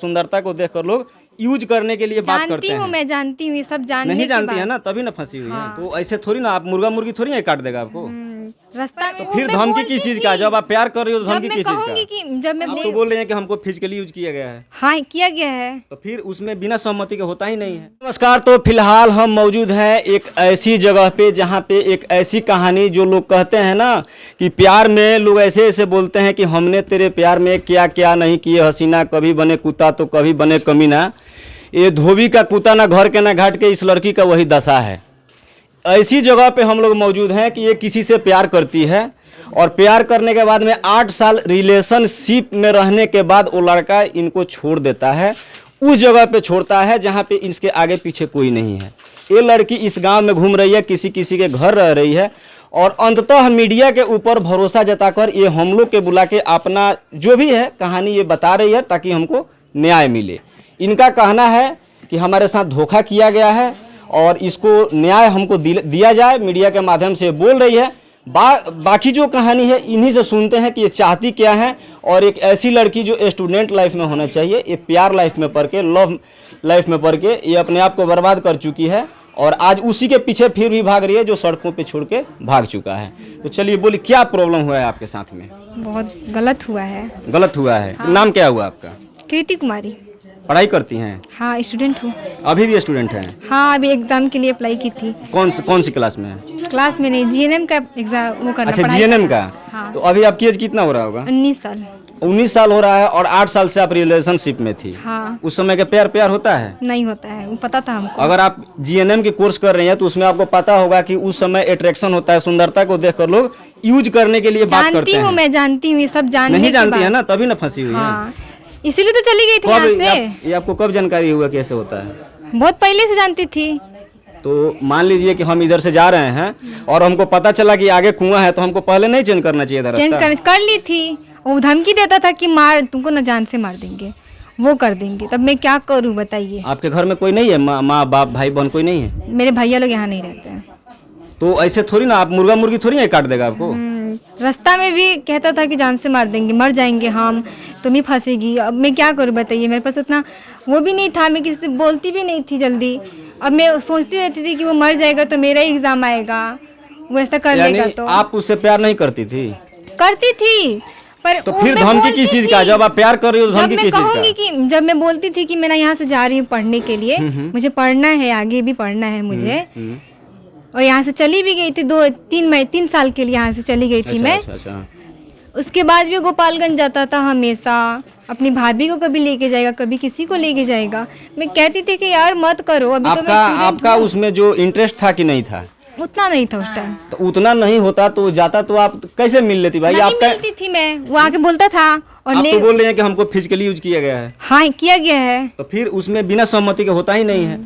सुंदरता को देखकर लोग यूज करने के लिए बात करते हैं। मैं जानती हूँ, ये सब जानने नहीं के जानती बाद। है ना, तभी ना फंसी हुई है। हाँ। तो ऐसे थोड़ी ना आप मुर्गा मुर्गी थोड़ी ना काट देगा आपको। रास्ता में तो फिर धमकी किस चीज का? जब आप प्यार कर रही हो तो धमकी किस चीज का? जब मैं आप तो बोल रहे हैं कि हमको फिजिकली यूज किया गया है। हाँ किया गया है, तो फिर उसमें बिना सहमति के होता ही नहीं है। नमस्कार, तो फिलहाल हम मौजूद हैं एक ऐसी जगह पे जहाँ पे एक ऐसी कहानी, जो लोग कहते हैं ना कि प्यार में लोग ऐसे ऐसे बोलते हैं कि हमने तेरे प्यार में क्या क्या नहीं किए हसीना, कभी बने कुत्ता तो कभी बने कमीना। ये धोबी का कुत्ता ना घर के ना घाट के, इस लड़की का वही दशा है। ऐसी जगह पे हम लोग मौजूद हैं कि ये किसी से प्यार करती है और प्यार करने के बाद में 8 साल रिलेशनशिप में रहने के बाद वो लड़का इनको छोड़ देता है। उस जगह पे छोड़ता है जहाँ पे इसके आगे पीछे कोई नहीं है। ये लड़की इस गांव में घूम रही है, किसी किसी के घर रह रही है और अंततः मीडिया के ऊपर भरोसा जताकर ये हम लोग के बुला के अपना जो भी है कहानी ये बता रही है ताकि हमको न्याय मिले। इनका कहना है कि हमारे साथ धोखा किया गया है और इसको न्याय हमको दिया जाए, मीडिया के माध्यम से बोल रही है। बाकी जो कहानी है इन्हीं से सुनते हैं कि ये चाहती क्या है। और एक ऐसी लड़की जो स्टूडेंट लाइफ में होना चाहिए, ये प्यार लाइफ में पढ़ के, लव लाइफ में पढ़ के ये अपने आप को बर्बाद कर चुकी है और आज उसी के पीछे फिर भी भाग रही है जो सड़कों पे छोड़ के भाग चुका है। तो चलिए बोलिए, क्या प्रॉब्लम हुआ है आपके साथ में? बहुत गलत हुआ है। गलत हुआ है? हाँ। नाम क्या हुआ आपका? कृति कुमारी। पढ़ाई करती हैं? हाँ स्टूडेंट हूँ। अभी भी स्टूडेंट हैं? हाँ अभी एग्जाम के लिए अप्लाई की थी। कौन सी क्लास में है? क्लास में नहीं, जीएनएम का एग्जाम वो करना। अच्छा जीएनएम का। हाँ। तो अभी आपकी एज कितना हो रहा होगा? 19 साल। 19 साल हो रहा है और 8 साल से आप रिलेशनशिप में थी। हाँ। उस समय का प्यार होता है? नहीं होता है, वो पता था हमको। अगर आप जीएनएम के कोर्स कर रहे हैं तो उसमें आपको पता होगा कि उस समय अट्रैक्शन होता है, सुंदरता को देखकर लोग यूज करने के लिए बात करते हैं। मैं जानती हूँ, ये सब जानने नहीं जानती के है ना, तभी ना फंसी हुई हाँ। है। इसीलिए तो चली गई थी यहाँ से। ये आपको कब जानकारी हुआ कैसे होता है? बहुत पहले से जानती थी। तो मान लीजिए कि हम इधर से जा रहे हैं और हमको पता चला कि आगे कुआं है, तो हमको पहले नहीं चेंज करना चाहिए था रास्ता? चेंज कर ली थी। वो धमकी देता था कि मार तुमको न जान से मार देंगे, वो कर देंगे। तब मैं क्या करूं बताइए? आपके घर में कोई नहीं है? माँ बाप भाई बहन कोई नहीं है? मेरे भैया लोग यहाँ नहीं रहते हैं। तो ऐसे थोड़ी ना आप मुर्गा मुर्गी थोड़ी ना काट देगा आपको। रास्ता में भी कहता था कि जान से मार देंगे, मर जाएंगे हम, तुम ही फंसेगी। अब मैं क्या करूं बताइए? मेरे पास उतना वो भी नहीं था, मैं किसी से बोलती भी नहीं थी जल्दी। अब मैं सोचती रहती थी कि वो मर जाएगा तो मेरा ही एग्जाम आएगा, वो ऐसा कर लेगा। तो आप उससे प्यार नहीं करती थी? करती थी, पर तो फिर धमकी किस चीज का? जब आप प्यार कर रही हो तो धमकी किस चीज का? कहूंगी कि जब मैं बोलती थी कि मैं यहाँ से जा रही हूँ पढ़ने के लिए, मुझे पढ़ना है, आगे भी पढ़ना है मुझे, और यहाँ से चली भी गई थी 3 साल के लिए यहाँ से चली गई थी। मैं उसके बाद भी गोपालगंज जाता था हमेशा। अपनी भाभी को कभी लेके जाएगा, कभी किसी को लेके जाएगा। मैं कहती थी कि यार मत करो, अभी तो मैं आपका उसमें जो इंटरेस्ट था कि नहीं था? उतना नहीं था उस टाइम। तो उतना नहीं होता तो जाता तो आप कैसे मिल लेती भाई? नहीं मिलती थी मैं, वो आके बोलता था। और आप तो बोल रहे हैं कि हमको फिजिकली यूज किया गया है। हाँ किया गया है। तो फिर उसमें बिना सहमति के होता ही नहीं है।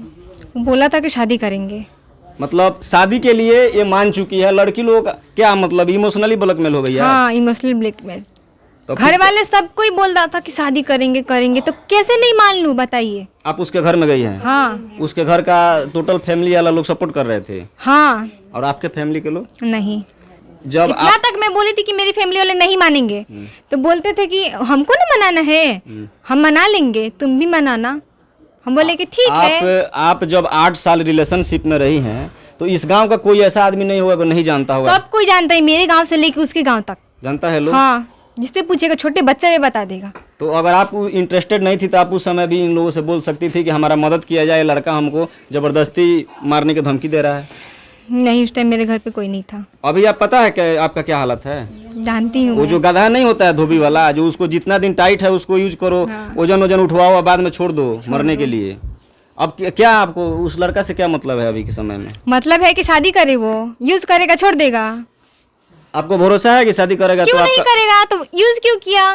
बोला था कि शादी करेंगे। मतलब शादी के लिए ये मान चुकी है लड़की लोग। क्या मतलब इमोशनली ब्लैकमेल हो गई है? हाँ इमोशनल ब्लैकमेल। तो घर वाले सब कोई बोल रहा था कि शादी करेंगे, तो कैसे नहीं मान लूं बताइए? आप उसके घर में गई हैं? हाँ। उसके घर का टोटल फैमिली वाला लोग सपोर्ट कर रहे थे? हाँ। और आपके फैमिली के लोग? नहीं। जब इतना तक मैं बोली थी कि मेरी फैमिली वाले नहीं मानेंगे, तो बोलते थे कि हमको ना मनाना है, हम मना लेंगे, तुम भी मनाना। हम बोले कि ठीक है। आप जब 8 साल रिलेशनशिप में रही हैं तो इस गांव का कोई ऐसा आदमी नहीं होगा नहीं जानता होगा? सब कोई जानता है, मेरे गांव से लेके उसके गांव तक जानता है लोग। हाँ, जिससे पूछेगा छोटे बच्चा भी बता देगा। तो अगर आप इंटरेस्टेड नहीं थी तो आप उस समय भी इन लोगों से बोल सकती थी कि हमारा मदद किया जाए, लड़का हमको जबरदस्ती मारने की धमकी दे रहा है। नहीं उस टाइम मेरे घर पे कोई नहीं था। अभी आप पता है कि आपका क्या हालत है? जानती हूँ। वो जो गधा नहीं होता है धोबी वाला, जो उसको जितना दिन टाइट है उसको यूज करो, वजन उठवाओ, बाद में छोड़ दो मरने के लिए। अब क्या आपको उस लड़का से क्या मतलब है अभी के समय में? मतलब है कि शादी करे, वो यूज करेगा, छोड़ देगा। आपको भरोसा है कि शादी करेगा? क्यों तो नहीं करेगा? तो यूज क्यों किया?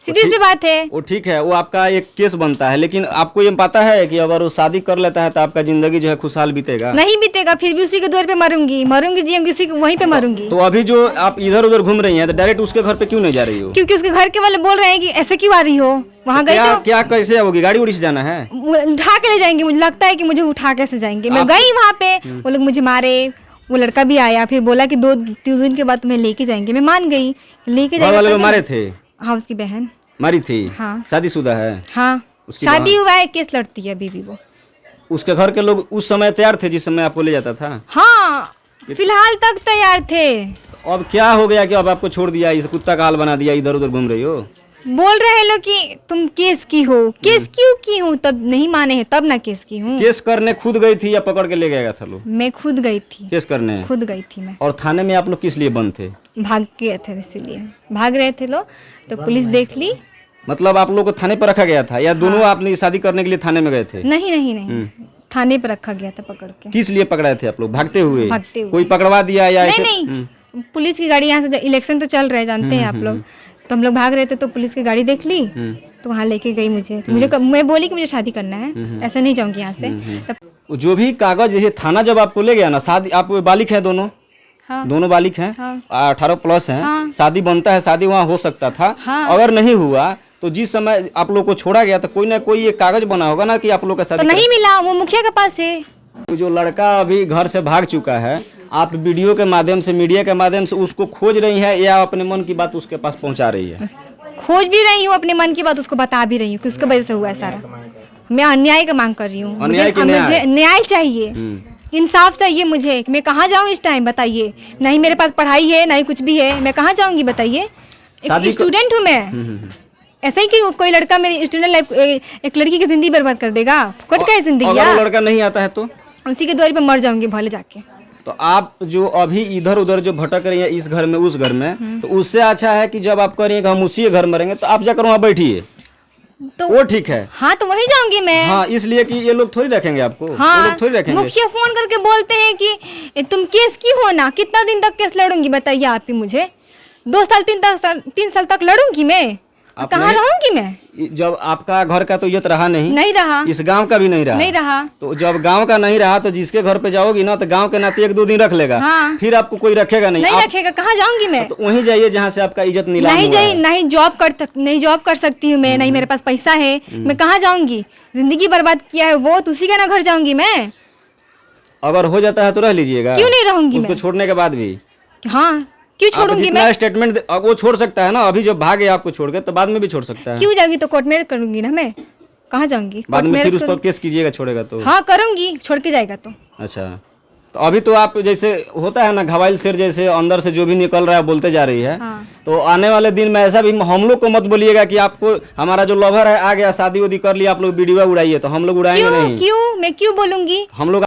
सीधी सी बात है। वो ठीक है, वो आपका एक केस बनता है, लेकिन आपको ये पता है कि अगर वो शादी कर लेता है तो आपका जिंदगी जो है खुशहाल बीतेगा? नहीं बीतेगा, फिर भी उसी के द्वार पे मरूंगी, जियेंगी उसी के वहीं पे मरूंगी। तो अभी जो आप इधर उधर घूम रही हैं तो डायरेक्ट उसके घर पे क्यों नहीं जा रही हो? क्योंकि उसके घर के वाले बोल रहे हैं कि ऐसे क्यों आ रही हो, वहाँ गई तो क्या कैसे आओगी? गाड़ी उड़ी से जाना है? उठा के ले जाएंगे, मुझे लगता है कि मुझे उठा के से जाएंगे। मैं गई वहाँ पे, वो लोग मुझे मारे, वो लड़का भी आया, फिर बोला कि 2-3 दिन के बाद तुम्हें लेके जाएंगे। मैं मान गई, लेके जाएंगे। मारे थे? हाँ उसकी बहन मारी थी। हाँ। शादीशुदा है? हाँ। उसकी शादी हुआ है, केस लड़ती है अभी भी वो। उसके घर के लोग उस समय तैयार थे जिस समय आपको ले जाता था? हाँ, फिलहाल तक तैयार थे। अब क्या हो गया कि अब आपको छोड़ दिया, इस कुत्ता का हाल बना दिया, इधर उधर घूम रही हो? बोल रहे लोग कि तुम केस की हो। केस क्यों की हूँ? तब नहीं माने हैं, तब ना केस की हूँ। केस करने खुद गई थी या पकड़ के ले गया था लोग? मैं खुद गई थी, केस करने खुद गई थी मैं। और थाने में आप लोग किस लिए बंद थे? भाग गए थे, इसीलिए भाग रहे थे लोग, तो पुलिस देख ली। मतलब आप लोग को थाने पर रखा गया था या दोनों आपने शादी करने के लिए थाने में गए थे? नहीं नहीं नहीं, थाने पर रखा गया था पकड़ के। किस लिए पकड़ाए थे आप लोग? भागते हुए? भागते हुए। कोई पकड़वा दिया या नहीं ऐसे? नहीं, पुलिस की गाड़ी यहाँ से, इलेक्शन तो चल रहे हैं जानते हैं आप लोग, तो हम लोग भाग रहे थे तो पुलिस की गाड़ी देख ली, तो वहाँ लेके गई मुझे। तो मैं बोली कि मुझे शादी करना है, ऐसे नहीं जाऊंगी यहाँ से। तब जो भी कागज जैसे थाना जब आपको ले गया ना, शादी, आप बालिक है दोनों? हाँ, दोनों बालिक हैं? हाँ। 18+ हैं? हाँ। शादी बनता है, शादी वहाँ हो सकता था। हाँ। अगर नहीं हुआ तो जिस समय आप लोग को छोड़ा गया तो कोई ना कोई ये कागज बना होगा ना कि आप लोग का तो शादी नहीं मिला, वो मुखिया के पास है। जो लड़का अभी घर से भाग चुका है, आप वीडियो के माध्यम से, मीडिया के माध्यम से उसको खोज रही है या अपने मन की बात उसके पास पहुंचा रही है? खोज भी रही हूँ, अपने मन की बात उसको बता भी रही हूँ कि उसकी वजह से हुआ है सारा। मैं अन्याय का मांग कर रही हूँ, मुझे न्याय चाहिए, इंसाफ चाहिए मुझे। मैं कहाँ जाऊँ इस टाइम बताइए? नहीं मेरे पास पढ़ाई है, नहीं कुछ भी है, मैं कहाँ जाऊँगी बताइए? एक स्टूडेंट हूँ मैं। ऐसा ही कि कोई लड़का मेरी स्टूडेंट लाइफ, एक लड़की की जिंदगी बर्बाद कर देगा? फुकट का है जिंदगी अगर यार। वो लड़का नहीं आता है तो उसी के द्वार पे मर जाऊंगी भले जाके। तो आप जो अभी इधर उधर जो भटक रही है, इस घर में उस घर में, तो उससे अच्छा है कि जब आप कह रही हैं कि हम उसी घर में रहेंगे तो आप जाकर वहाँ बैठिए, तो वो ठीक है। हाँ, तो वही जाऊंगी मैं। हाँ, इसलिए कि ये लोग थोड़ी रखेंगे आपको। वो हाँ, लोग थोड़ी रखेंगे। मुखिया फोन करके बोलते हैं कि तुम केस की हो ना, कितना दिन तक केस लड़ूंगी बताइए आप ही मुझे? 2 साल 3 साल तक लड़ूंगी मैं? कहाँ रहूंगी मैं? जब आपका घर का तो इज्जत रहा नहीं, नहीं रहा, इस गांव का भी नहीं रहा, नहीं रहा। तो जब गांव का नहीं रहा तो जिसके घर पे जाओगी ना तो गांव के नाते 1-2 दिन रख लेगा। हाँ। फिर आपको कोई रखेगा नहीं, नहीं आप रखेगा, कहाँ जाऊंगी मैं? तो वहीं जाइए जहाँ से आपका इज्जत नीलाम नहीं हुआ है। नहीं जॉब कर सकती हूँ मैं, नहीं मेरे पास पैसा है, मैं कहाँ जाऊंगी? जिंदगी बर्बाद किया है वो, तो उसी का ना घर जाऊंगी मैं। अगर हो जाता है तो रह लीजिएगा? क्यों नहीं रहूंगी उसको मैं? छोड़ने के बाद भी? हाँ, क्यों छोड़ूंगी मैं? स्टेटमेंट अब वो छोड़ सकता है ना, अभी जब भागे आपको छोड़ के तो बाद में भी छोड़ सकता है। क्यों जाऊंगी? तो कोर्ट मैरिज करूंगी ना मैं, कहाँ जाऊंगी? बाद कोर्ट में फिर मैरिज उस पर केस कीजिएगा छोड़ेगा तो? हाँ करूंगी, छोड़ के जाएगा तो। अच्छा, तो अभी तो आप जैसे होता है ना घवाइल शेर, जैसे अंदर से जो भी निकल रहा है बोलते जा रही है। हाँ। तो आने वाले दिन में ऐसा भी हम लोग को मत बोलिएगा कि आपको हमारा जो लवर है आ गया, शादी वादी कर लिया, आप लोग वीडियो उड़ाइए, तो हम लोग उड़ाएंगे नहीं। क्यों मैं क्यों बोलूंगी? हम लोग